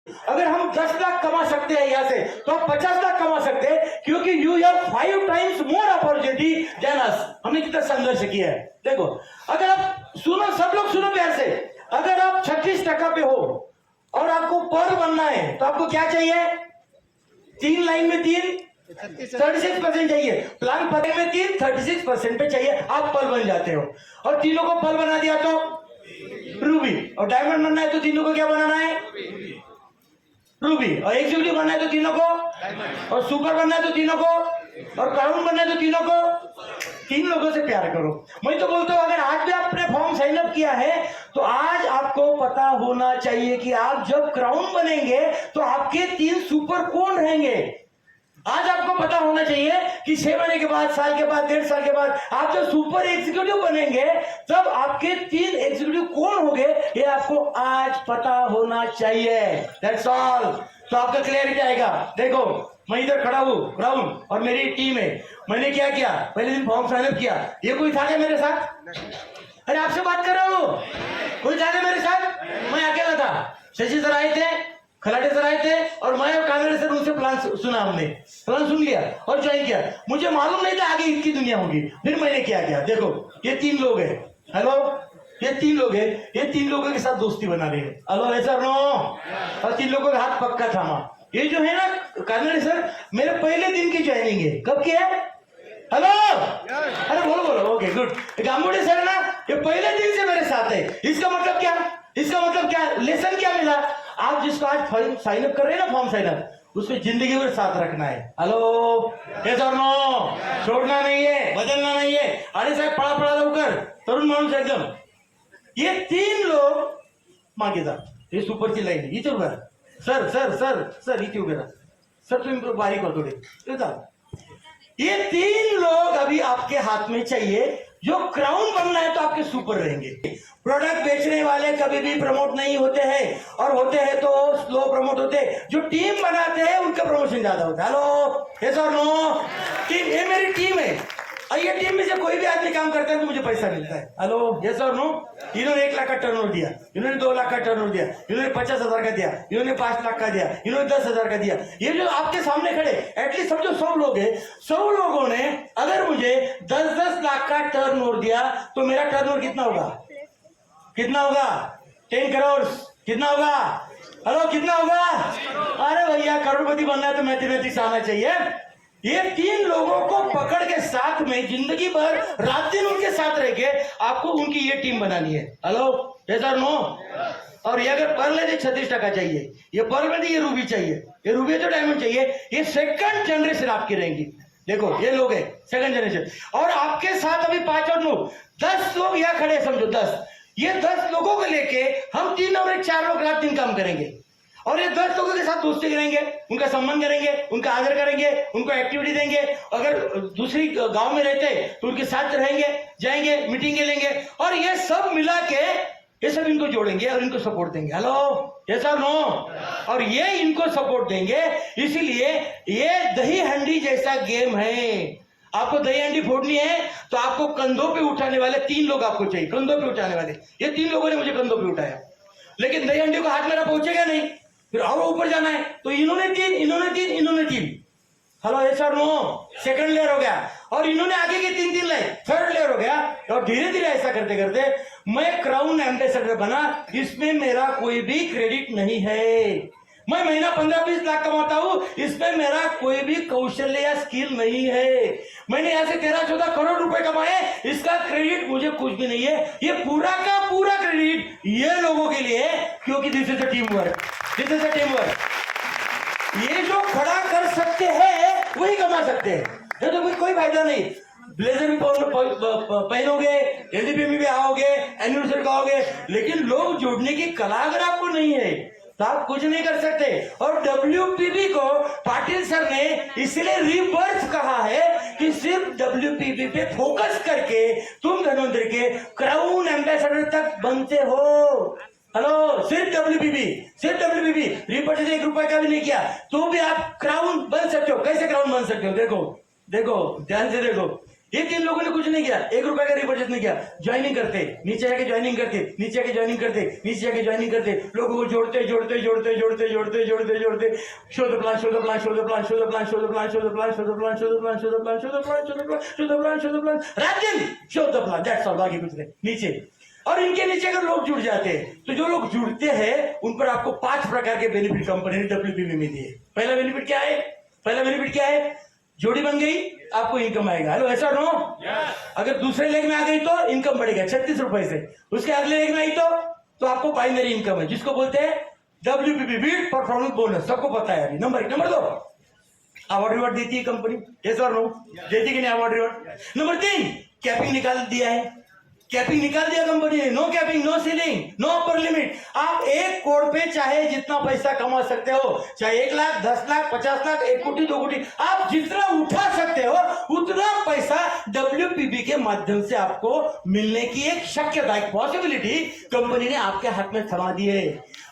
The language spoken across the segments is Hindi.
अगर हम 10 लाख कमा सकते हैं यहाँ से तो हम 50 लाख कमा सकते हैं, क्योंकि you have 5 times more opportunity than us. हमने कितना संघर्ष किया है। देखो, अगर आप सुनो, सब लोग सुनो प्यार से, अगर आप 36% पे हो और आपको पर्ल बनना है तो आपको क्या चाहिए? 3 लाइन में 3 36% चाहिए। प्लान पते में 3 36% पे चाहिए, आप पर्ल बन जाते हो। और तीनों को पर्ल बना दिया तो रूबी, और डायमंड बनना है तो तीनों को क्या बनाना है? रूबी। और एग्जीक्यूटिव बनना है तो तीनों को, और सुपर बनना है तो तीनों को, और क्राउन बनना है तो तीनों को। 3 लोगों से प्यार करो। मैं तो बोलता हूं, अगर आज भी आपने फॉर्म साइन अप किया है तो आज आपको पता होना चाहिए कि आप जब क्राउन बनेंगे तो आपके 3 सुपर कौन रहेंगे। आज आपको पता होना चाहिए कि 6 महीने के बाद, साल के बाद, 1.5 साल के बाद आप जब सुपर एग्जीक्यूटिव बनेंगे तब आपके 3 एग्जीक्यूटिव कौन होंगे, ये आपको आज पता होना चाहिए। That's all. तो आपका क्लियरिटी आएगा। देखो, मैं इधर खड़ा हूं क्राउन और मेरी टीम है। मैंने क्या किया? पहले दिन फॉर्म साइन अप किया। ये कोई था क्या मेरे साथ? अरे आपसे बात कर रहा हूं, कोई था क्या मेरे साथ? मैं अकेला था। शशि सर आए थे, खलाटे सर आए थे, और मैं और कांगड़े सर, उनसे प्लान सुना, हमने प्लान सुन लिया और ज्वाइन किया। मुझे मालूम नहीं था आगे इसकी दुनिया होगी। फिर मैंने क्या किया? देखो, ये 3 लोग हैं। हेलो, ये 3 लोग हैं। ये 3 लोगों के साथ दोस्ती बना रहे हैं। Hello sir, no. और 3 लोगों का हाथ पक्का थामा। ये जो है ना कांगड़े सर, मेरे पहले दिन की ज्वाइनिंग है। कब की है? हेलो, अरे बोलो बोलो। Okay, good. गांगुड़े सर ना, ये पहले दिन से मेरे साथ है। इसका मतलब क्या? इसका मतलब क्या? लेसन क्या मिला? आप जिसको आज साइन अप कर रहे हैं ना, फॉर्म साइन अप, उसको जिंदगी भर साथ रखना है। हेलो, यस और नो? छोड़ना नहीं है, बदलना नहीं है। अरे साहब, पड़ा पड़ा लवकर, तरुण माणूस एकदम। ये 3 लोग मागे जा, हे सुपरची लाईन आहे, इथे उभा राहा. सर सर सर सर इथे उभे राहा. सर तुम्ही बारीक हो थोडे, इथे जा. ये 3 लोग अभी आपके हाथ में चाहिए। जो क्राउन बनना है तो आपके सुपर रहेंगे। प्रोडक्ट बेचने वाले कभी भी प्रमोट नहीं होते हैं, और होते हैं तो स्लो प्रमोट होते हैं। जो टीम बनाते हैं उनका प्रमोशन ज्यादा होता है। हेलो, यस और नो? टीम, ये मेरी टीम है, और ये टीम में से कोई भी आदमी काम करता है तो मुझे पैसा मिलता है। हेलो, यस और नो? इन्होंने 1 लाख का टर्नओवर दिया, इन्होंने 2 लाख का टर्नओवर दिया, इन्होंने 50,000 का दिया, इन्होंने 5 लाख का दिया, इन्होंने 10,000 का दिया। ये जो आपके सामने खड़े, एटलीस्ट समझो 100 लोग हैं, 100 लोगों ने अगर मुझे 10-10 लाख का टर्नओवर दिया तो मेरा टर्नओवर कितना होगा? कितना होगा? 10 करोड़। कितना होगा? हेलो, कितना होगा? अरे भैया, करोड़पति बनना है तो मैथमेटिक्स आना चाहिए। ये 3 लोगों को पकड़ के साथ में जिंदगी भर रात दिन उनके साथ रह के आपको उनकी ये टीम बनानी है। हेलो, यस और नो? और ये अगर पर्ल है तो 36% चाहिए, ये पर्ल में ये रूबी चाहिए, ये रूबी तो डायमंड चाहिए। ये सेकंड जनरेशन आपकी रहेंगी। देखो, ये लोग है सेकंड जनरेशन, और आपके साथ अभी 5 और 9 10 लोग यहाँ खड़े, समझो 10। ये 10 लोगों को लेके हम 3 और 4 लोग रात दिन काम करेंगे, और ये 10 लोगों के साथ दोस्ती करेंगे, उनका सम्मान करेंगे, उनका आदर करेंगे, उनको एक्टिविटी देंगे। अगर दूसरी गांव में रहते तो उनके साथ रहेंगे, जाएंगे, मीटिंगें लेंगे, और ये सब मिला के ये सब इनको जोड़ेंगे और इनको सपोर्ट देंगे। हेलो, यस और नो? और ये इनको सपोर्ट देंगे। इसीलिए ये दही हंडी जैसा गेम है। आपको दही हंडी फोड़नी है तो आपको कंधों पे उठाने वाले 3 लोग आपको चाहिए, कंधों पे उठाने वाले। ये 3 लोगों ने मुझे कंधों पे उठाया, लेकिन दही हंडी को हाथ मेरा पहुंचेगा नहीं, फिर और ऊपर जाना है तो इन्होंने 3, इन्होंने 3, इन्होंने 3। हेलो, यस और नो? सेकंड लेयर हो गया, और इन्होंने आगे के 3 लाइन, थर्ड लेयर हो गया। और धीरे धीरे ऐसा करते करते मैं क्राउन एम्बेसडर बना। इसमें मेरा कोई भी क्रेडिट नहीं है। मैं महीना 15-20 लाख कमाता हूं, इसमें मेरा कोई भी कौशल्य या स्किल नहीं है। मैंने यहां से 13-14 करोड़ रुपए कमाए, इसका क्रेडिट मुझे कुछ भी नहीं है। ये पूरा का पूरा क्रेडिट ये लोगों के लिए है, क्योंकि this is a team work, this is a team work. ये जो खड़ा कर सकते हैं वही कमा सकते हैं, ये तो कोई फायदा नहीं। ब्लेजर भी पहनोगे, एलडीपी में भी आओगे, एनिवर्सरी आओगे, लेकिन लोग जोड़ने की कला अगर आपको नहीं है तो आप कुछ नहीं कर सकते। और WPB को पाटिल सर ने इसलिए रीबर्थ कहा है कि सिर्फ WPB पे फोकस करके तुम धनवंतरी के क्राउन एम्बेसडर तक बनते हो। हेलो, सिर्फ WPB रीपर्चेज 1 रुपए का भी नहीं किया तो भी आप क्राउन बन सकते हो। कैसे क्राउन बन सकते हो? देखो देखो, ध्यान से देखो। ये 3 लोगों ने कुछ नहीं किया, 1 रुपए का रिपर्चेस नहीं किया, ज्वाइनिंग करते, नीचे जाके ज्वाइनिंग करते, नीचे जाके ज्वाइनिंग करते, नीचे जाके ज्वाइनिंग करते, लोगों को जोड़ते जोड़ते जोड़ते जोड़ते जोड़ते जोड़ते जोड़ते show the plan, show the plan, show the plan, show the plan, show the plan, show the plan, show the plan, show the plan, show the plan, show the plan, show the plan, show the plan, show the plan, रात दिन show the plan, that's all, बाकी कुछ नहीं। नीचे और इनके नीचे अगर लोग जुड़ जाते हैं तो जो लोग जुड़ते हैं उन पर आपको 5 प्रकार के बेनिफिट कंपनी ने WPB में दिए। पहला बेनिफिट क्या है? पहला बेनिफिट क्या है? जोड़ी बन गई, आपको इनकम आएगा। हेलो, ऐसा नो? अगर दूसरे लेग में आ गई तो इनकम बढ़ेगा 36 रुपए से, उसके अगले लेग में आई तो आपको बाइनरी इनकम है, जिसको बोलते हैं WPB, बीट परफॉर्मेंस बोनस। सबको पता है। अभी नंबर 1, नंबर 2, अवार्ड रिवॉर्ड देती है कंपनी, यस और नो? देती कि नहीं अवार्ड रिवॉर्ड? नंबर 3, कैपिंग निकाल दिया है, कैपिंग निकाल दिया कंपनी ने। No capping, no ceiling, no upper limit. आप 1 करोड़ पे चाहे जितना पैसा कमा सकते हो, चाहे 1 लाख, 10 लाख, 50 लाख, 1 कोटी, 2 कोटी, आप जितना उठा सकते हो उतना पैसा WPB के माध्यम से आपको मिलने की एक शक्यता, एक पॉसिबिलिटी कंपनी ने आपके हाथ में थमा दी है।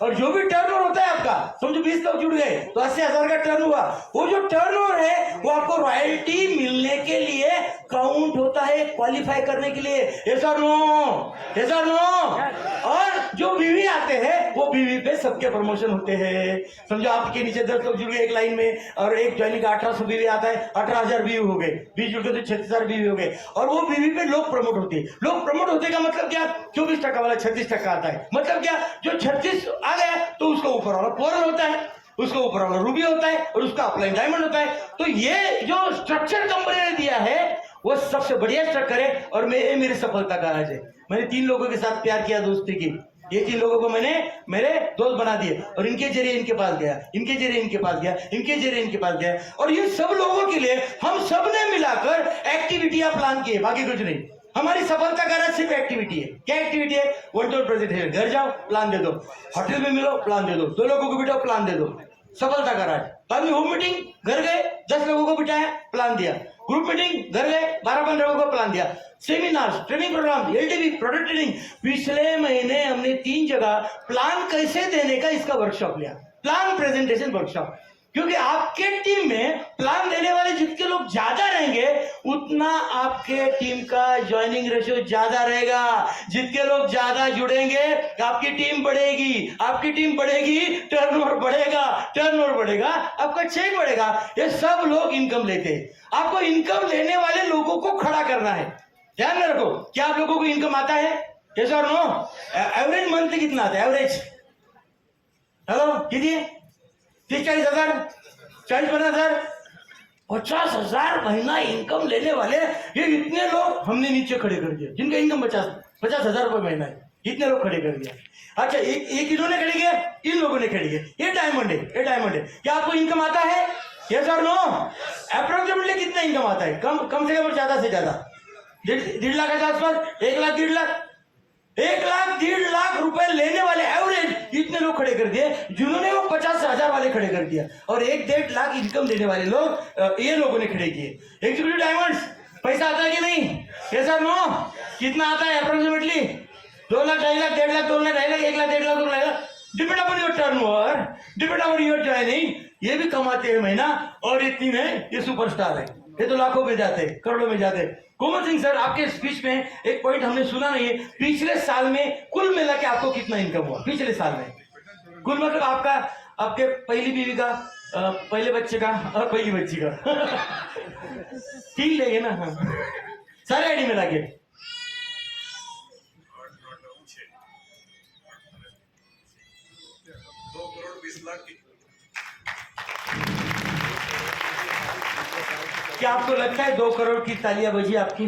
और जो भी टर्नओवर होता है आपका, समझो 20 लोग जुड़ गए तो 80,000 का टर्न हुआ, वो जो टर्नओवर है वो आपको रॉयल्टी मिलने के लिए काउंट होता है, क्वालिफाई करने के लिए। यस और नो? यस और नो? और जो बीवी आते हैं वो बीवी पे सबके प्रमोशन होते हैं। समझो आपके नीचे 10 लोग जुड़ गए एक लाइन में और एक ज्वाइनिंग का 1800 बीवी आता है, 18,000 बीवी हो गए, 20 जुड़ गए तो 36,000 बीवी हो गए। और वो बीवी पे लोग प्रमोट होते हैं। लोग प्रमोट होते का मतलब क्या? 24% वाला 36% आता है। मतलब क्या? जो 36 आ गया तो उसका ऊपर वाला कोरल होता है, उसका ऊपर वाला रूबी होता है और उसका अपलाइन डायमंड होता है। तो ये जो स्ट्रक्चर कंपनी ने दिया है वो सबसे बढ़िया स्ट्रक्चर है और ये मेरी सफलता का राज है। मैंने 3 लोगों के साथ प्यार किया, दोस्ती की, ये 3 लोगों को मैंने मेरे दोस्त बना दिए और इनके जरिए इनके पास गया, इनके जरिए इनके पास गया, इनके जरिए इनके पास गया। और इन सब लोगों के लिए हम सब ने मिलाकर एक्टिविटियां प्लान की है, बाकी कुछ नहीं। हमारी सफलता का राज सिर्फ एक्टिविटी है। क्या एक्टिविटी है? वन टू प्रेजेंट है, घर जाओ प्लान दे दो, होटल में मिलो प्लान दे दो, 2 लोगों को बिठाओ प्लान दे दो, सफलता का राज। बाद में होम मीटिंग, घर गए 10 लोगों को बिठाया, प्लान दिया, ग्रुप मीटिंग, घर गए 12-15 लोगों को प्लान दिया, seminar, training program, LTV, product training. पिछले महीने हमने 3 जगह प्लान कैसे देने का इसका वर्कशॉप लिया, प्लान प्रेजेंटेशन वर्कशॉप। क्योंकि आपके टीम में प्लान देने वाले जितने लोग ज्यादा रहेंगे उतना आपके टीम का ज्वाइनिंग रेशियो ज्यादा रहेगा। जितने लोग ज्यादा जुड़ेंगे आपकी टीम बढ़ेगी, आपकी टीम बढ़ेगी, टर्नओवर बढ़ेगा, टर्नओवर बढ़ेगा, आपका चेक बढ़ेगा। ये सब लोग इनकम लेते हैं। आपको इनकम लेने वाले लोगों को खड़ा करना है। ध्यान में रखो, क्या आप लोगों को इनकम आता है? यस और नो? एवरेज मंथली कितना आता है? एवरेज हेलो कितनी? 30-40,000, 40-50,000, 50,000 महीना इनकम लेने वाले ये इतने लोग हमने नीचे खड़े कर दिए, जिनका इनकम 50,000 रुपए महीना है, इतने लोग खड़े कर दिया। अच्छा, एक इन्होंने खड़े किया, इन लोगों ने खड़े किया। ये डायमंड है, ये डायमंड है। क्या आपको इनकम आता है? यस और नो? अप्रोक्सीमेटली कितना इनकम आता है? कम से कम और ज्यादा से ज्यादा 1.5 लाख के आसपास, 1 लाख, 1.5 लाख, 1 लाख 1.5 लाख रुपए लेने वाले एवरेज इतने लोग खड़े कर दिए, जिन्होंने वो 50,000 वाले खड़े कर दिया। और 1-1.5 लाख इनकम देने वाले लोग ये लोगों ने खड़े किए। एग्जीक्यूटिव डायमंड्स, पैसा आता है कि नहीं? ऐसा नो? कितना आता है approximately? 2 lakh, 2.5 lakh, 1.5 lakh, 2 lakh, 2.5 lakh, 1 lakh, 1.5 lakh, 2 lakh, depend upon your turnover, depend upon your joining. ये भी कमाते हैं महीना और इतनी में ये सुपरस्टार है। ये तो लाखों में जाते, करोड़ों में जाते। कोमल सिंह सर, आपके स्पीच में एक पॉइंट हमने सुना नहीं है, पिछले साल में कुल मिला के आपको कितना इनकम हुआ? पिछले साल में कुल मतलब आपका, आपके पहली बीवी का, पहले बच्चे का और पहली बच्ची का 3 लेंगे ना? हाँ, सारे आईडी में लगे 2 करोड़ 20 लाख की। क्या आपको लगता है 2 करोड़ की तालियां बजी आपकी?